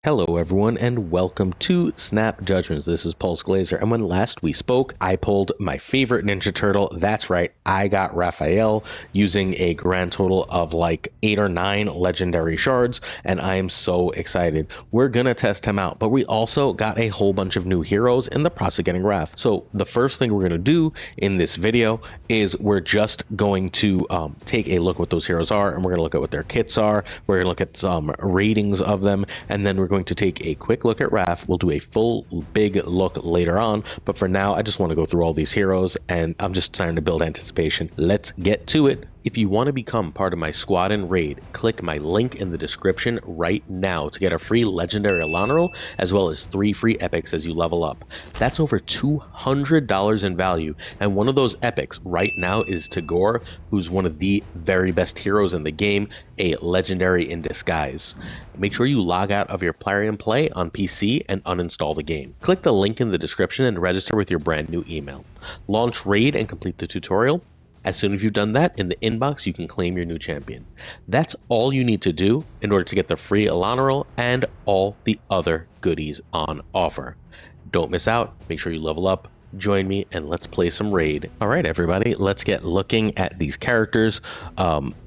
Hello everyone and welcome to Snap Judgments. This is BlueSky, and when last we spoke, I pulled my favorite Ninja Turtle. That's right, I got RAPHAEL using a grand total of like 8 or 9 legendary shards, and I am so excited. We're gonna test him out, but we also got a whole bunch of new heroes in the process of getting Raph. So the first thing we're gonna do in this video is we're just going to take a look at what those heroes are, and we're gonna look at what their kits are. We're gonna look at some ratings of them, and then we're going to take a quick look at Raph. We'll do a full big look later on, but for now I just want to go through all these heroes and I'm just trying to build anticipation. Let's get to it. If you want to become part of my squad and raid, click my link in the description right now to get a free legendary Elenaril as well as 3 free epics as you level up. That's over $200 in value, and one of those epics right now is Tagoar, who's one of the very best heroes in the game, a legendary in disguise. Make sure you log out of your Plarium Play on PC and uninstall the game. Click the link in the description and register with your brand new email. Launch raid and complete the tutorial. As soon as you've done that, in the inbox you can claim your new champion. That's all you need to do in order to get the free Elenaril and all the other goodies on offer. Don't miss out, make sure you level up, join me, and let's play some raid. All right, everybody, let's get looking at these characters.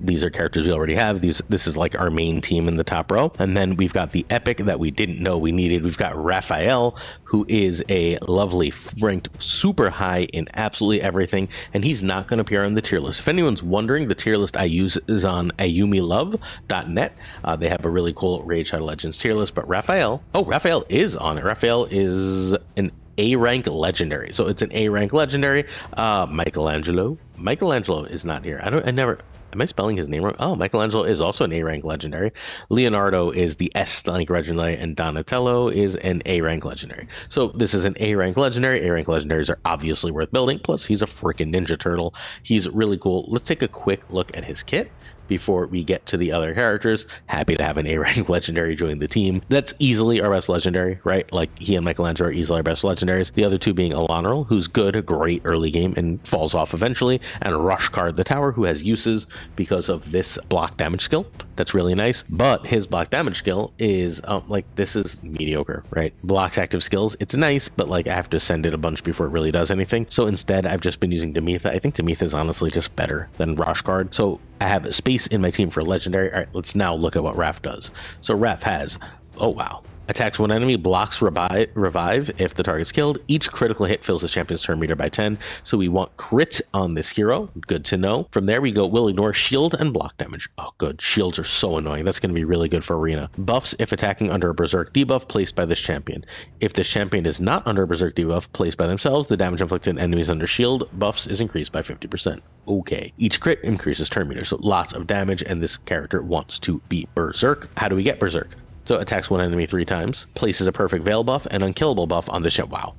These are characters we already have. This is like our main team in the top row, and then we've got the epic that we didn't know we needed. We've got RAPHAEL, who is a lovely, ranked super high in absolutely everything, and he's not going to appear on the tier list. If anyone's wondering, the tier list I use is on ayumilove.net. They have a really cool Raid Shadow Legends tier list, but RAPHAEL is on it. RAPHAEL is an A rank legendary, so it's an A rank legendary. Michelangelo is not here. Am I spelling his name wrong? Oh, Michelangelo is also an A rank legendary. Leonardo is the S rank legendary, and Donatello is an A rank legendary. So this is an A rank legendary. A rank legendaries are obviously worth building, plus he's a freaking Ninja Turtle. He's really cool. Let's take a quick look at his kit before we get to the other characters. Happy to have an A-rank legendary join the team. That's easily our best legendary, right? Like, he and Michelangelo are easily our best legendaries. The other two being Elenaril, who's good, great early game, and falls off eventually, and Rushcard the Tower, who has uses because of this block damage skill. That's really nice, but his block damage skill is, this is mediocre, right? Blocks active skills, it's nice, but like, I have to send it a bunch before it really does anything. So instead, I've just been using Demetha. I think Demetha is honestly just better than Rushcard. So I have space in my team for legendary. All right, let's now look at what Raph does. So Raph has, oh wow, attacks one enemy, blocks revive if the target's killed. Each critical hit fills the champion's turn meter by 10. So we want crit on this hero. Good to know. From there we go, we'll ignore shield and block damage. Oh good, shields are so annoying. That's going to be really good for arena. Buffs if attacking under a berserk debuff placed by this champion. If this champion is not under a berserk debuff placed by themselves, the damage inflicted on enemies under shield buffs is increased by 50%. Okay, each crit increases turn meter, so lots of damage, and this character wants to be berserk. How do we get berserk? So attacks one enemy 3 times, places a perfect veil buff and unkillable buff on this champion. Wow.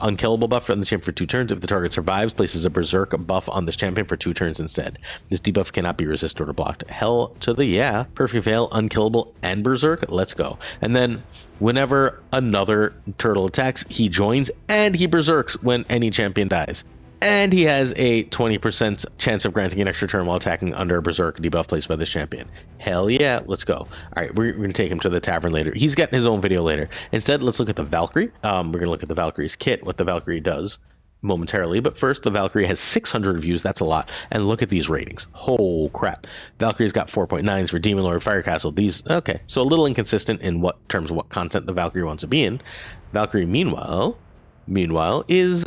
Unkillable buff on the champion for 2 turns. If the target survives, places a berserk buff on this champion for 2 turns instead. This debuff cannot be resisted or blocked. Hell to the yeah. Perfect veil, unkillable, and berserk. Let's go. And then whenever another turtle attacks, he joins and he berserks when any champion dies. And he has a 20% chance of granting an extra turn while attacking under a berserk debuff placed by this champion. Hell yeah, let's go. All right, we're going to take him to the tavern later. He's getting his own video later. Instead, let's look at the Valkyrie. We're going to look at the Valkyrie's kit, what the Valkyrie does momentarily. But first, the Valkyrie has 600 views. That's a lot. And look at these ratings. Oh, crap. Valkyrie's got 4.9s for Demon Lord, Fire Castle. These, okay. So a little inconsistent in what terms of what content the Valkyrie wants to be in. Valkyrie, meanwhile, is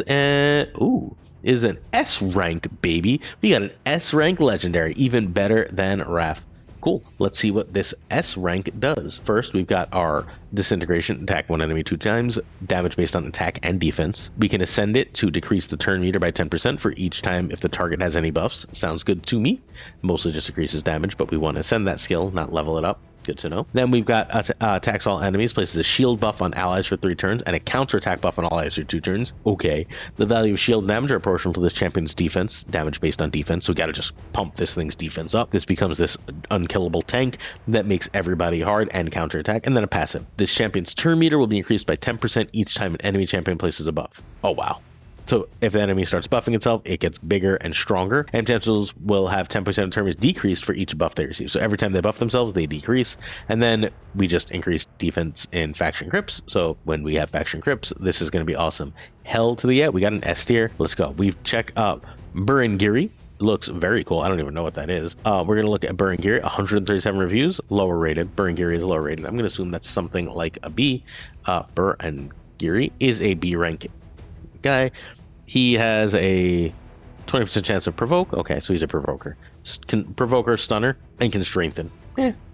an S rank, baby. We got an S rank legendary, even better than Raph. Cool. Let's see what this S rank does. First, we've got our disintegration, attack one enemy 2 times, damage based on attack and defense. We can ascend it to decrease the turn meter by 10% for each time if the target has any buffs. Sounds good to me. Mostly just decreases damage, but we want to ascend that skill, not level it up. Good to know. Then we've got attacks all enemies, places a shield buff on allies for 3 turns, and a counterattack buff on all allies for 2 turns. Okay. The value of shield and damage are proportional to this champion's defense, damage based on defense, so we gotta just pump this thing's defense up. This becomes this unkillable tank that makes everybody hard and counterattack, and then a passive. This champion's turn meter will be increased by 10% each time an enemy champion places a buff. Oh wow. So if the enemy starts buffing itself, it gets bigger and stronger, and potentials will have 10% of turn is decreased for each buff they receive. So every time they buff themselves, they decrease, and then we just increase defense in faction crypts. So when we have faction crypts, this is going to be awesome. Hell to the yeah, we got an S tier. Let's go. We've checked up Burengiri. Looks very cool. I don't even know what that is. We're going to look at Burengiri, 137 reviews, lower rated. Burengiri is lower rated. I'm going to assume that's something like a B. Burengiri is a B rank guy. He has a 20% chance of provoke. Okay, so he's a provoker. Provoker, stunner, and can strengthen.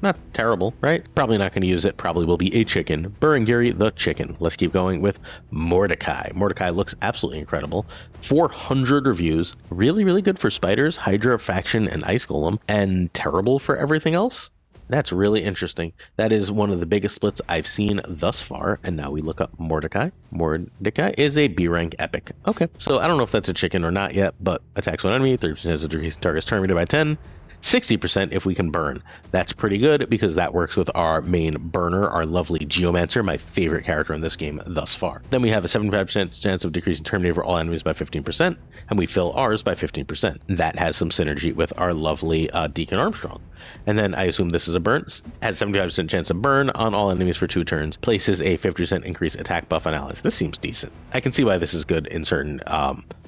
Not terrible, right? Probably not going to use it. Probably will be a chicken. Burengiri the chicken. Let's keep going with Mordecai. Mordecai looks absolutely incredible. 400 reviews. Really, really good for spiders, Hydra, faction, and ice golem, and terrible for everything else. That's really interesting. That is one of the biggest splits I've seen thus far. And now we look up Mordecai. Mordecai is a B rank epic. Okay, so I don't know if that's a chicken or not yet, but attacks one enemy, 30% of the target's turn rated by 10. 60% if we can burn. That's pretty good because that works with our main burner, our lovely Geomancer, my favorite character in this game thus far. Then we have a 75% chance of decreasing turn rate for all enemies by 15%, and we fill ours by 15%. That has some synergy with our lovely Deacon Armstrong. And then I assume this is a burn, has 75% chance of burn on all enemies for 2 turns, places a 50% increased attack buff on allies. This seems decent. I can see why this is good in certain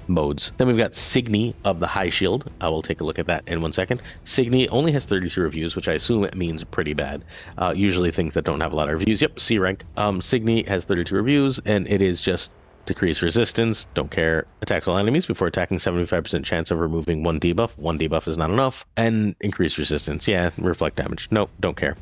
modes. Then we've got Signy of the High Shield. I will take a look at that in 1 second. Signy only has 32 reviews, which I assume it means pretty bad. Usually things that don't have a lot of reviews. Yep, C rank. Signy has 32 reviews, and it is just decrease resistance, don't care, attacks all enemies before attacking, 75% chance of removing 1 debuff. 1 debuff is not enough. And increase resistance, yeah, reflect damage. Nope, don't care.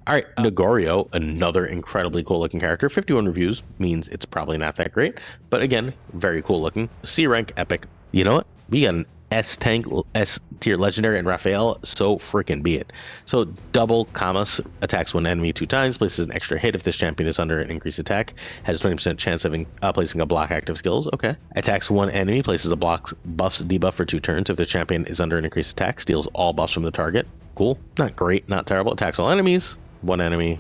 Alright, Negorio, another incredibly cool looking character. 51 reviews means it's probably not that great, but again, very cool looking. C rank epic. You know what? We got an S tank, S tier legendary, and Raphael, so freaking be it. So double Kamas attacks one enemy 2 times, places an extra hit if this champion is under an increased attack, has 20% chance of placing a block active skills. Okay. Attacks one enemy, places a block buffs debuff for 2 turns if the champion is under an increased attack, steals all buffs from the target. Cool. Not great, not terrible. Attacks all enemies. One enemy,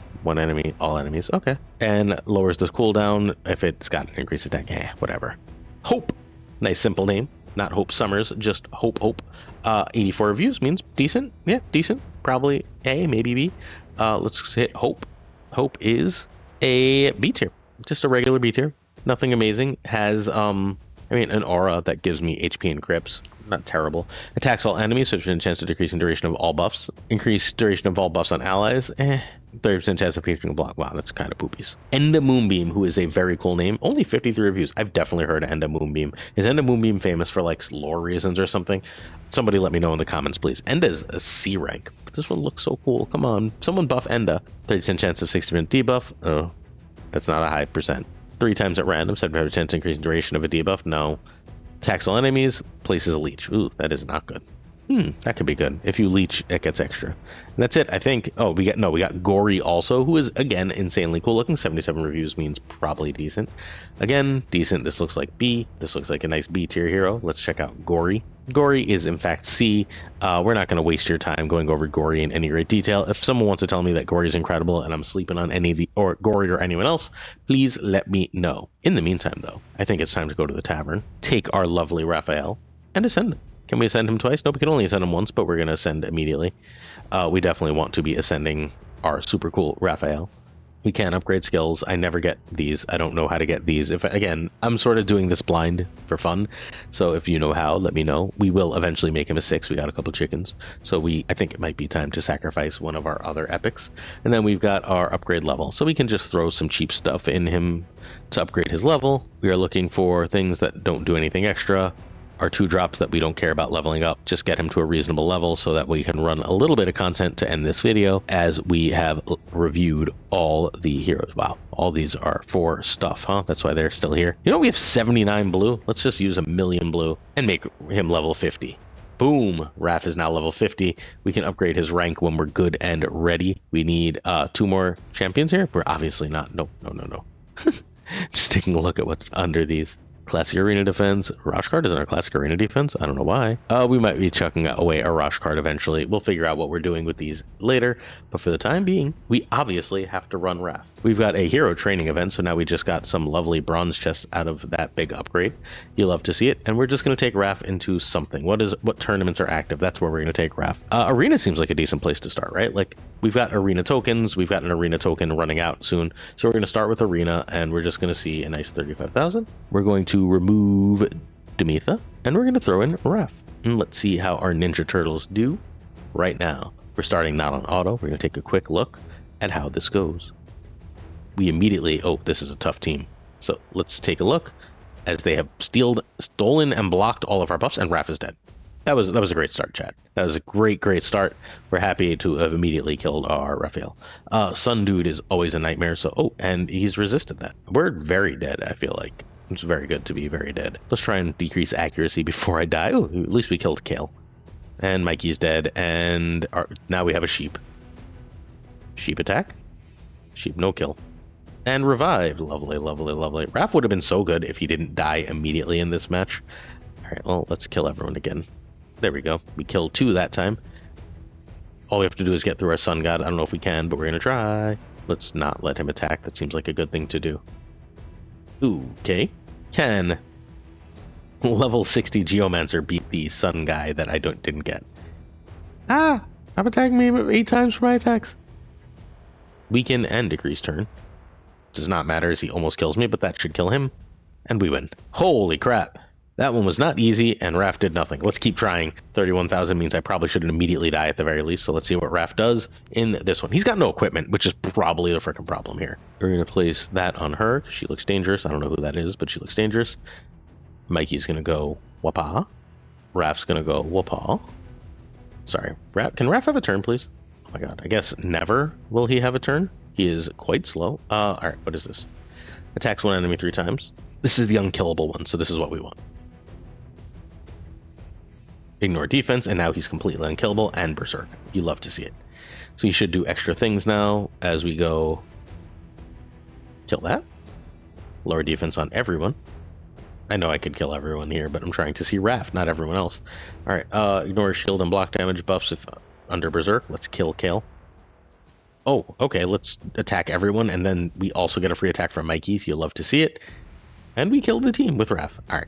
all enemies. Okay. And lowers the cooldown if it's got an increased attack. Whatever. Hope. Nice simple name. Not Hope Summers, just Hope. 84 reviews means decent. Yeah, decent. Probably A, maybe B. Let's hit Hope. Hope is a B tier. Just a regular B tier. Nothing amazing. Has, an aura that gives me HP and grips. Not terrible. Attacks all enemies, 50% chance of decreasing duration of all buffs. Increased duration of all buffs on allies. 30% chance of piercing a block. Wow, that's kind of poopies. Enda Moonbeam, who is a very cool name. Only 53 reviews. I've definitely heard of Enda Moonbeam. Is Enda Moonbeam famous for like lore reasons or something? Somebody let me know in the comments, please. Enda is a C rank. But this one looks so cool. Come on. Someone buff Enda. 30% chance of 60% debuff. Oh, that's not a high percent. 3 times at random. 75% increase in duration of a debuff. No. Attacks all enemies. Places a leech. Ooh, that is not good. That could be good. If you leech, it gets extra. And that's it, I think. Oh, we got Gory also, who is, again, insanely cool looking. 77 reviews means probably decent. Again, decent. This looks like B. This looks like a nice B tier hero. Let's check out Gory. Gory is, in fact, C. We're not going to waste your time going over Gory in any great detail. If someone wants to tell me that Gory is incredible and I'm sleeping on Gory or anyone else, please let me know. In the meantime, though, I think it's time to go to the tavern, take our lovely Raphael, and ascend him. Can we ascend him twice? Nope, we can only ascend him once, but we're going to ascend immediately. We definitely want to be ascending our super cool Raphael. We can upgrade skills. I never get these. I don't know how to get these. Again, I'm sort of doing this blind for fun. So if you know how, let me know. We will eventually make him a 6. We got a couple chickens. So I think it might be time to sacrifice one of our other epics. And then we've got our upgrade level. So we can just throw some cheap stuff in him to upgrade his level. We are looking for things that don't do anything extra. Our 2 drops that we don't care about leveling up, just get him to a reasonable level so that we can run a little bit of content to end this video as we have reviewed all the heroes. Wow, all these are for stuff, huh? That's why they're still here. You know, we have 79 blue. Let's just use 1,000,000 blue and make him level 50. Boom, Raph is now level 50. We can upgrade his rank when we're good and ready. We need 2 more champions here. We're obviously not. No. Just taking a look at what's under these. Classic Arena defense. Rosh card isn't our Classic Arena defense. I don't know why. We might be chucking away a Rosh card eventually. We'll figure out what we're doing with these later. But for the time being, we obviously have to run Raph. We've got a hero training event, so now we just got some lovely bronze chests out of that big upgrade. You love to see it. And we're just going to take Raph into something. What tournaments are active? That's where we're going to take Raph. Arena seems like a decent place to start, right? Like, we've got arena tokens. We've got an arena token running out soon. So we're going to start with arena, and we're just going to see a nice 35,000. We're going to remove Demetha, and we're going to throw in Raph. And let's see how our Ninja Turtles do right now. We're starting not on auto. We're going to take a quick look at how this goes. We immediately, oh, this is a tough team. So let's take a look as they have stolen and blocked all of our buffs, and Raph is dead. That was a great start, chat. That was a great start. We're happy to have immediately killed our Raphael. Sun Dude is always a nightmare, so, oh, and he's resisted that. We're very dead, I feel like. It's very good to be very dead. Let's try and decrease accuracy before I die. Oh, at least we killed Kale. And Mikey's dead, and now we have a sheep. Sheep attack. Sheep no kill. And revive. Lovely. Raph would have been so good if he didn't die immediately in this match. Alright, well, let's kill everyone again. There we go. We killed 2 that time. All we have to do is get through our Sun God. I don't know if we can, but we're going to try. Let's not let him attack. That seems like a good thing to do. Ooh, okay. Can level 60 Geomancer beat the Sun guy that I didn't get? Ah! Stop attacking me 8 times for my attacks. Weaken and decrease turn. Does not matter as he almost kills me, but that should kill him. And we win. Holy crap. That one was not easy, and Raph did nothing. Let's keep trying. 31,000 means I probably shouldn't immediately die at the very least, so let's see what Raph does in this one. He's got no equipment, which is probably the freaking problem here. We're going to place that on her. She looks dangerous. I don't know who that is, but she looks dangerous. Mikey's going to go wapa. Raph's going to go wapa. Sorry. Can Raph have a turn, please? Oh my god. I guess never will he have a turn. He is quite slow. Alright, what is this? Attacks one enemy 3 times. This is the unkillable one, so this is what we want. Ignore defense, and now he's completely unkillable and berserk. You love to see it. So you should do extra things now as we go. Kill that. Lower defense on everyone. I know I could kill everyone here, but I'm trying to see Raph, not everyone else. Alright, ignore shield and block damage buffs if under berserk. Let's kill Kale. Oh, okay, let's attack everyone, and then we also get a free attack from Mikey, if you love to see it. And we killed the team with Raph. Alright.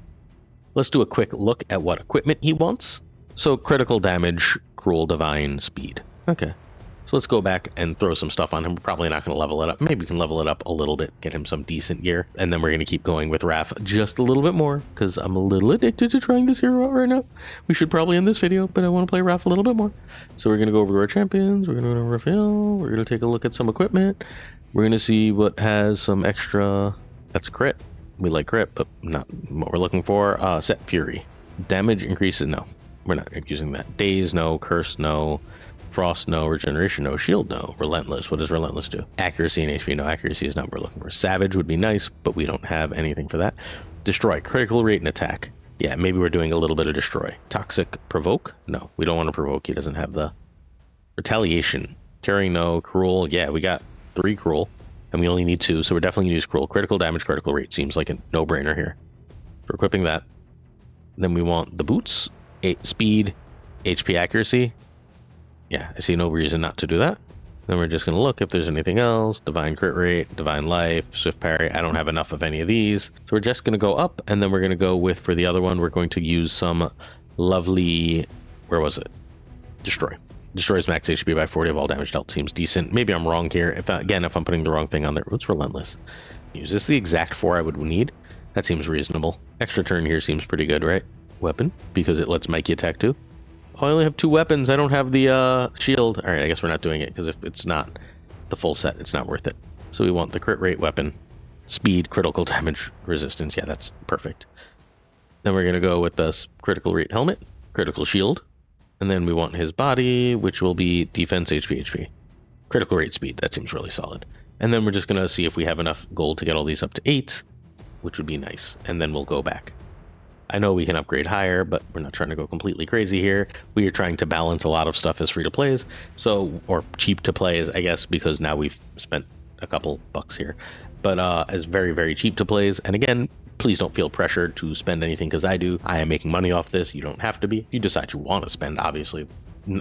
Let's do a quick look at what equipment he wants. So, critical damage, cruel, divine, speed. Okay. So let's go back and throw some stuff on him. We're probably not going to level it up. Maybe we can level it up a little bit, get him some decent gear. And then we're going to keep going with Raph just a little bit more, because I'm a little addicted to trying this hero out right now. We should probably end this video, but I want to play Raph a little bit more. So we're going to go over to our champions. We're going to go to Raphael. We're going to take a look at some equipment. We're going to see what has some extra... That's crit. We like crit, but not what we're looking for. Set Fury. Damage increases, no. We're not using that. Daze, no. Curse, no. Frost, no. Regeneration, no. Shield, no. Relentless, what does Relentless do? Accuracy and HP, no. Accuracy is not what we're looking for. Savage would be nice, but we don't have anything for that. Destroy, critical rate and attack. Yeah, maybe we're doing a little bit of Destroy. Toxic, Provoke? No, we don't want to Provoke. He doesn't have the... Retaliation. Tearing, no. Cruel, yeah, we got 3 Cruel. And we only need 2, so we're definitely going to use Cruel. Critical damage, critical rate seems like a no-brainer here. We're equipping that. Then we want the boots, speed, HP accuracy. Yeah, I see no reason not to do that. Then we're just going to look if there's anything else. Divine crit rate, divine life, swift parry. I don't have enough of any of these. So we're just going to go up, and then we're going to go with, for the other one, we're going to use some lovely... Where was it? Destroy. Destroys max HP by 40 of all damage dealt. Seems decent. Maybe I'm wrong here. If I'm putting the wrong thing on there. What's Relentless? Is this the exact 4 I would need? That seems reasonable. Extra turn here seems pretty good, right? Weapon, because it lets Mikey attack too. Oh, I only have 2 weapons. I don't have the shield. Alright, I guess we're not doing it, because if it's not the full set, it's not worth it. So we want the crit rate weapon. Speed, critical damage, resistance. Yeah, that's perfect. Then we're going to go with the critical rate helmet, critical shield. And then we want his body, which will be defense, HP. Critical rate speed, that seems really solid. And then we're just going to see if we have enough gold to get all these up to 8, which would be nice. And then we'll go back. I know we can upgrade higher, but we're not trying to go completely crazy here. We are trying to balance a lot of stuff as free-to-plays, or cheap-to-plays, I guess, because now we've spent a couple bucks here. But as very, very cheap-to-plays, and again, Please don't feel pressured to spend anything because I do. I am making money off this. You don't have to be. If you decide you want to spend, obviously.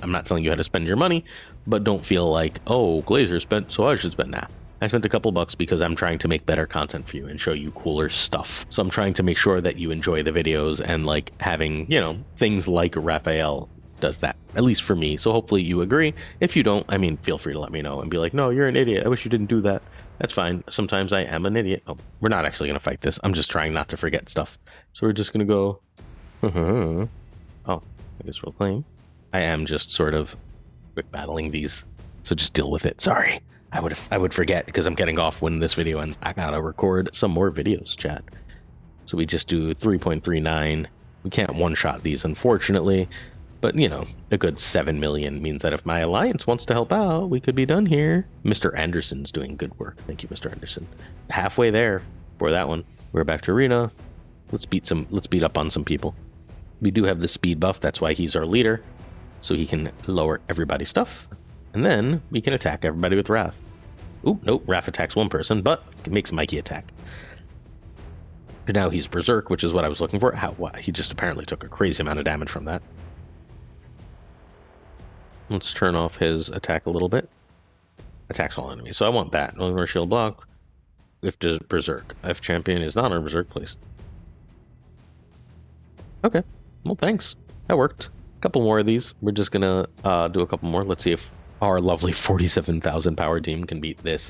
I'm not telling you how to spend your money, but don't feel like, oh, Glazer spent, so I should spend now. I spent a couple bucks because I'm trying to make better content for you and show you cooler stuff. So I'm trying to make sure that you enjoy the videos, and like having, you know, things like RAPHAEL does that, at least for me. So hopefully you agree. If you don't, I mean, feel free to let me know and be like, no, you're an idiot. I wish you didn't do that. That's fine. Sometimes I am an idiot. Oh, we're not actually going to fight this. I'm just trying not to forget stuff. So we're just going to go, oh, I guess we'll claim. I am just sort of quick battling these. So just deal with it. Sorry. I would forget because I'm getting off when this video ends. I gotta record some more videos, chat. So we just do 3.39. We can't one-shot these, unfortunately. But, you know, a good 7 million means that if my alliance wants to help out, we could be done here. Mr. Anderson's doing good work. Thank you, Mr. Anderson. Halfway there for that one. We're back to arena. Let's beat up on some people. We do have the speed buff. That's why he's our leader. So he can lower everybody's stuff. And then we can attack everybody with Raph. Oop, nope, Raph attacks one person, but it makes Mikey attack. And now he's Berserk, which is what I was looking for. He just apparently took a crazy amount of damage from that. Let's turn off his attack a little bit. Attacks all enemies, so I want that. No more shield block. If Berserk. If champion is not on Berserk, please. Okay, well thanks. That worked. A couple more of these. We're just gonna do a couple more. Let's see if our lovely 47,000 power team can beat this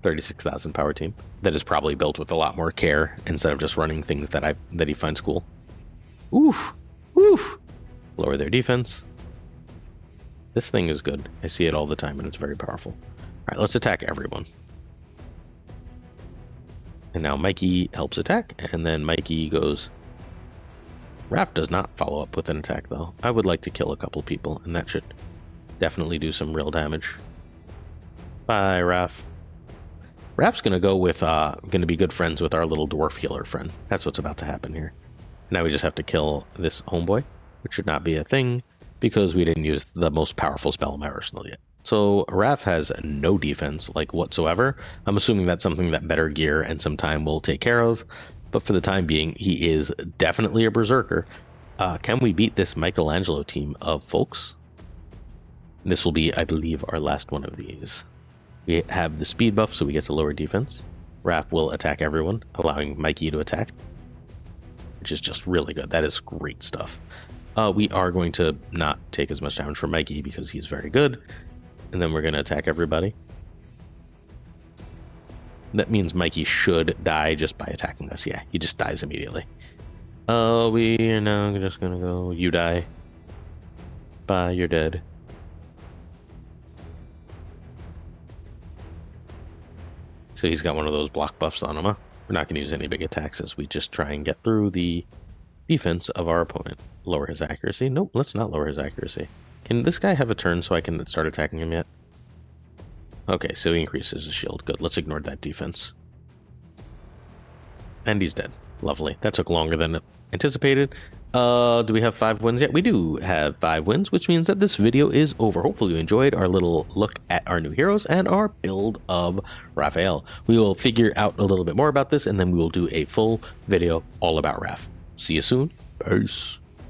36,000 power team that is probably built with a lot more care instead of just running things that he finds cool. Oof, oof. Lower their defense. This thing is good. I see it all the time and it's very powerful. All right, let's attack everyone. And now Mikey helps attack, and then Mikey goes. Raph does not follow up with an attack though. I would like to kill a couple people, and that should definitely do some real damage. Bye, Raph. Raph's gonna go with gonna be good friends with our little dwarf healer friend. That's what's about to happen here. Now we just have to kill this homeboy, which should not be a thing because we didn't use the most powerful spell in my arsenal yet. So Raph has no defense like whatsoever. I'm assuming that's something that better gear and some time will take care of. But for the time being, he is definitely a berserker. Can we beat this Michelangelo team of folks? This will be, I believe, our last one of these. We have the speed buff, so we get to lower defense. Raph will attack everyone, allowing Mikey to attack, which is just really good. That is great stuff. We are going to not take as much damage from Mikey because he's very good. And then we're going to attack everybody. That means Mikey should die just by attacking us. Yeah, he just dies immediately. We are now just going to go, you die. Bye, you're dead. So he's got one of those block buffs on him, huh? We're not going to use any big attacks as we just try and get through the defense of our opponent. Lower his accuracy. Nope, let's not lower his accuracy. Can this guy have a turn so I can start attacking him yet? Okay, so he increases his shield. Good, let's ignore that defense. And he's dead. Lovely. That took longer than anticipated. Do we have 5 wins yet? We do have 5 wins, which means that this video is over. Hopefully you enjoyed our little look at our new heroes and our build of RAPHAEL. We will figure out a little bit more about this, and then we will do a full video all about Raph. See you soon. Peace.